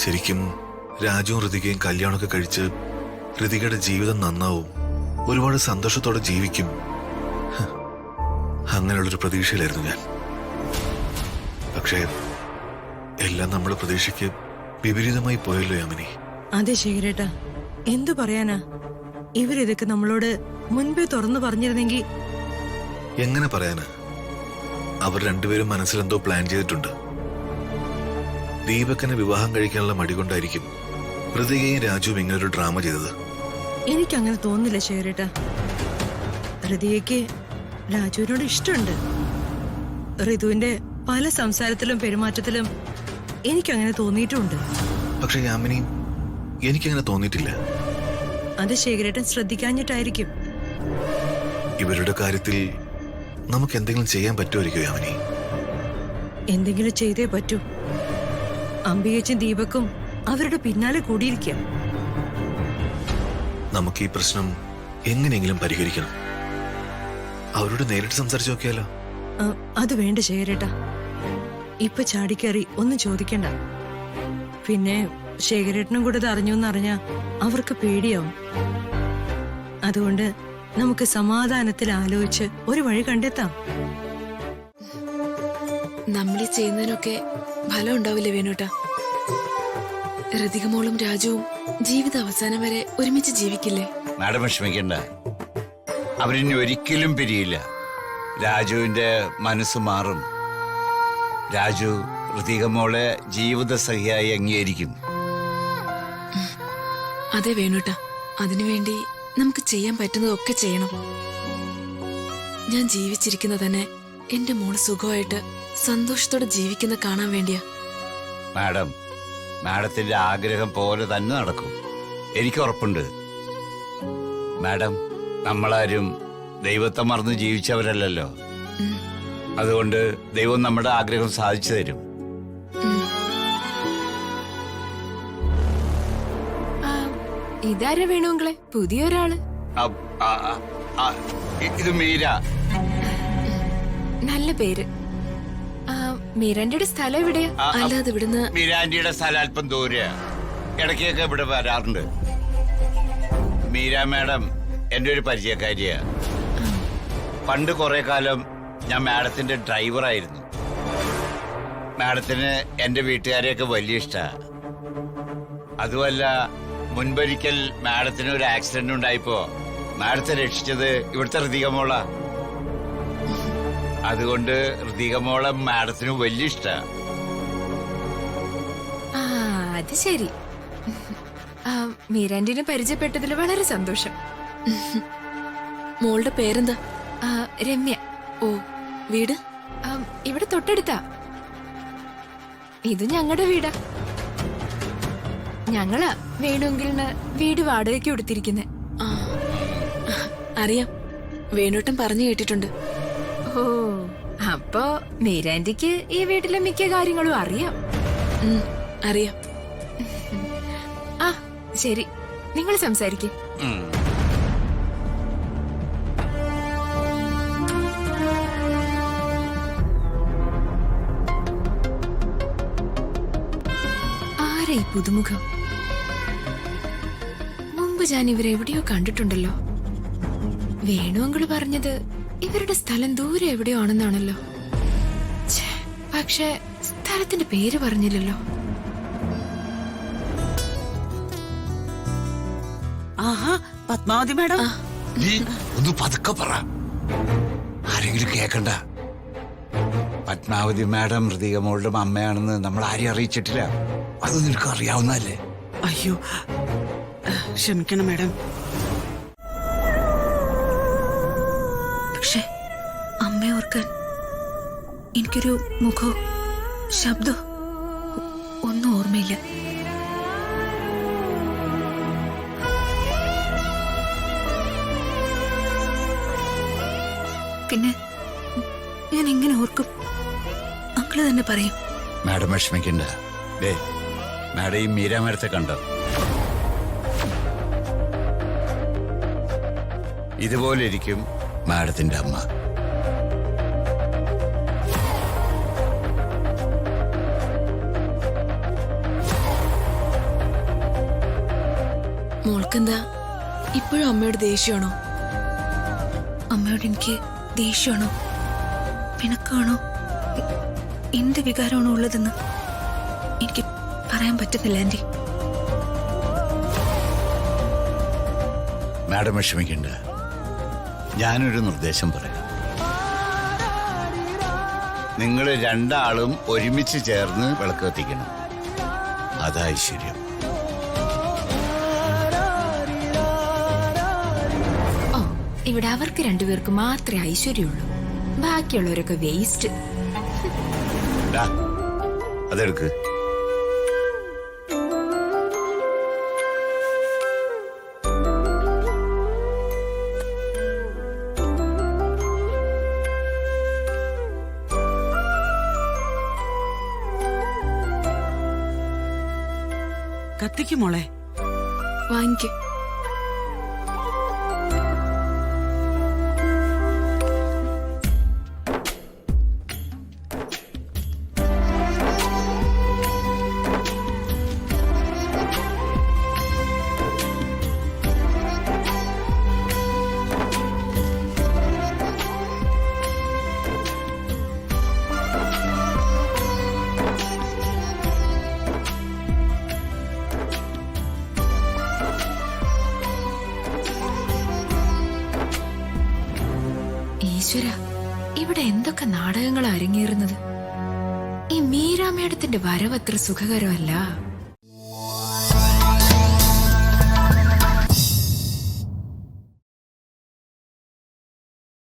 ശരിക്കും രാജുവും ഋതികയും കല്യാണമൊക്കെ കഴിച്ച് ഋതികയുടെ ജീവിതം നന്നാവും, ഒരുപാട് സന്തോഷത്തോടെ ജീവിക്കും, അങ്ങനെയുള്ളൊരു പ്രതീക്ഷയിലായിരുന്നു ഞാൻ. പക്ഷേ എല്ലാം നമ്മുടെ പ്രതീക്ഷയ്ക്ക് വിപരീതമായി പോയല്ലോ യാമിനി. അതെ ശേഖരേട്ടാ, എന്തു പറയാനാ? ഇവരിതൊക്കെ നമ്മളോട് മുൻപേ തുറന്നു പറഞ്ഞിരുന്നെങ്കിൽ. എങ്ങനെ പറയാനാ? അവർ രണ്ടുപേരും മനസ്സിലെന്തോ പ്ലാൻ ചെയ്തിട്ടുണ്ട്. ദീപകനെ വിവാഹം കഴിക്കാനുള്ള മടി കൊണ്ടായിരിക്കും ഋതികയും രാജുവും ഇങ്ങനൊരു ഡ്രാമ ചെയ്തത്. എനിക്കങ്ങനെ തോന്നുന്നില്ല ശേഖരേട്ടാ. ഋതികയ്ക്ക് രാജുവിനോട് ഇഷ്ടമുണ്ട്. ഋതുവിന്റെ പല സംസാരത്തിലും പെരുമാറ്റത്തിലും എനിക്കങ്ങനെ തോന്നിയിട്ടുമുണ്ട്. പക്ഷെ യാമിനി, എനിക്കങ്ങനെ തോന്നിയിട്ടില്ല. അത് ശേഖരേട്ടൻ ശ്രദ്ധിക്കാഞ്ഞിട്ടായിരിക്കും. ഇവരുടെ കാര്യത്തിൽ നമുക്ക് എന്തെങ്കിലും ചെയ്യാൻ പറ്റുമായിരിക്കും യാമിനി? എന്തെങ്കിലും ചെയ്തേ പറ്റൂ. അംബികച്ചും ദീപക്കും അവരുടെ പിന്നാലെ കൂടിയിരിക്കാം. നമുക്ക് ഈ പ്രശ്നം എങ്ങനെയെങ്കിലും പരിഹരിക്കണം. അവരോട് നേരിട്ട് സംസാരിച്ചു നോക്കിയാലോ? അത് വേണ്ട ശേഖരേട്ടാ. ഇപ്പൊ ചാടിക്കറി ഒന്നും ചോദിക്കണ്ട. പിന്നെ ശേഖരേട്ടനും കൂടെ ഇത് അറിഞ്ഞുവെന്നറിഞ്ഞാ അവർക്ക് പേടിയാവും. അതുകൊണ്ട് നമുക്ക് സമാധാനത്തിൽ ആലോചിച്ച് ഒരു വഴി കണ്ടെത്താം. നമ്മൾ ഈ ചെയ്യുന്നതിനൊക്കെ ഫലം ഉണ്ടാവില്ലേ വേണുട്ടാ? ഋതികമോളും രാജുവും ജീവിത അവസാനം വരെ ഒരുമിച്ച് ജീവിക്കില്ലേ? മാഡം വിഷമിക്കണ്ട, അവരിനി ഒരിക്കലും പിരിയില്ല. രാജുവിന്റെ മനസ്സ് മാറും. രാജു ഋതികമോളെ ജീവിത സഖിയായി അംഗീകരിക്കും. അതെ വേണുട്ടാ, അതിനുവേണ്ടി നമുക്ക് ചെയ്യാൻ പറ്റുന്നതൊക്കെ ചെയ്യണം. ഞാൻ ജീവിച്ചിരിക്കുന്ന തന്നെ എന്റെ മോള് സുഖമായിട്ട് സന്തോഷത്തോടെ ജീവിക്കുന്ന കാണാൻ വേണ്ടിയാ. മാഡം, മാഡത്തിന്റെ ആഗ്രഹം പോലെ തന്നെ നടക്കും, എനിക്ക് ഉറപ്പുണ്ട്. മാഡം, നമ്മളാരും ദൈവത്തെ മറന്ന് ജീവിച്ചവരല്ലല്ലോ. അതുകൊണ്ട് ദൈവം നമ്മുടെ ആഗ്രഹം സാധിച്ചു തരും. ഇതാരാ വേണുങ്ങളെ? പുതിയൊരാള്. ഇത് മീര. നല്ല പേര്. മീരാന്റെ സ്ഥലം എവിടെയാ? അല്ലാതെ ഇവിടുന്ന് മീരാന്റിയുടെ സ്ഥലം അല്പം ദൂരെയാ. ഇടയ്ക്കൊക്കെ ഇവിടെ വരാറുണ്ട്. മീര മാഡം എന്റെ ഒരു പരിചയക്കാരിയാ. പണ്ട് കുറെ കാലം ഞാൻ മാഡത്തിന്റെ ഡ്രൈവറായിരുന്നു. മാഡത്തിന് എന്റെ വീട്ടുകാരെയൊക്കെ വലിയ ഇഷ്ടാ. അതുമല്ല, മുൻപൊരിക്കൽ മാഡത്തിന് ഒരു ആക്സിഡന്റ് ഉണ്ടായപ്പോ മാഡത്തെ രക്ഷിച്ചത് ഇവിടുത്തെ ഋതികമോള. അതുകൊണ്ട് ഋതികമോളെ മാഡത്തിന് വലിയ ഇഷ്ടാ. അത് ശരി. മീരാന്റിനെ പരിചയപ്പെട്ടതിൽ വളരെ സന്തോഷം. മോളുടെ പേരെന്താ? രമ്യ. ഓ, വീട് ഇവിടെ തൊട്ടടുത്താ. ഇത് ഞങ്ങളുടെ വീടാ. ഞങ്ങളാ വേണുങ്കിലിന് വീട് വാടകയ്ക്ക് കൊടുത്തിരിക്കുന്നെ. അറിയാം, വേണുട്ടൻ പറഞ്ഞു കേട്ടിട്ടുണ്ട്. ഓ, അപ്പോ മീരാന്റിക്ക് ഈ വീട്ടിലെ മിക്ക കാര്യങ്ങളും അറിയാം. അറിയാം. ആ ശരി, നിങ്ങൾ സംസാരിക്കേ. ആരാ ഈ പുതുമുഖം? മുമ്പ് ഞാൻ ഇവരെ എവിടെയോ കണ്ടിട്ടുണ്ടല്ലോ. വേണു അങ്കിള് പറഞ്ഞത് ഇവരുടെ സ്ഥലം ദൂരെ എവിടെയോ ആണെന്നാണല്ലോ. പക്ഷെ സ്ഥലത്തിന്റെ പേര് പറഞ്ഞില്ലല്ലോ. ആഹാ, പത്മാവതി മാഡം. നീ ഒന്ന് പതുക്കെ പറ, ആരെങ്കിലും കേക്കണ്ട. പത്മാവതി മാഡം ഋതികമോളുടെ അമ്മയാണെന്ന് നമ്മൾ ആരെയും അറിയിച്ചിട്ടില്ല. അത് നിനക്ക് അറിയാവുന്നല്ലേ? അയ്യോ, ക്ഷമിക്കണം മാഡം. പക്ഷെ അമ്മ ഓർക്കാൻ എനിക്കൊരു മുഖോ ശബ്ദോ ഒന്നും ഓർമ്മയില്ല. പിന്നെ ഞാൻ എങ്ങനെ ഓർക്കും? അങ്കിള് തന്നെ പറയും. മാഡം വിഷമിക്കണ്ട. മാഡം ഈ മീര മാഡത്തെ കണ്ടോ? ഇതുപോലെ ഇരിക്കും മാഡത്തിന്റെ അമ്മ. മോൾക്കെന്താ ഇപ്പോഴും അമ്മയോട് ദേഷ്യമാണോ? അമ്മയോട് എനിക്ക് ദേഷ്യമാണോ പിണക്കാണോ എന്ത് വികാരമാണോ ഉള്ളതെന്ന് എനിക്ക് പറയാൻ പറ്റുന്നില്ല ആന്റി. മാഡം വിഷമിക്കണ്ട, ഞാനൊരു നിർദ്ദേശം പറയാം. നിങ്ങൾ രണ്ടാളും ഒരുമിച്ച് ചേർന്ന് വിളക്ക് കത്തിക്കണം. അതാ ഐശ്വര്യം. ഓ, ഇവിടെ അവർക്ക് രണ്ടുപേർക്ക് മാത്രമേ ഐശ്വര്യമുള്ളൂ, ബാക്കിയുള്ളവരൊക്കെ വേസ്റ്റ്. ഡാ, അതെടുക്ക്. കത്തിക്കും മോളെ. വാങ്ങിക്കും. ഈശ്വര, ഇവിടെ എന്തൊക്കെ നാടകങ്ങൾ അരങ്ങേറുന്നത്. ഈ മീരാ മേഡത്തിന്റെ വരവത്ര സുഖകരമല്ല.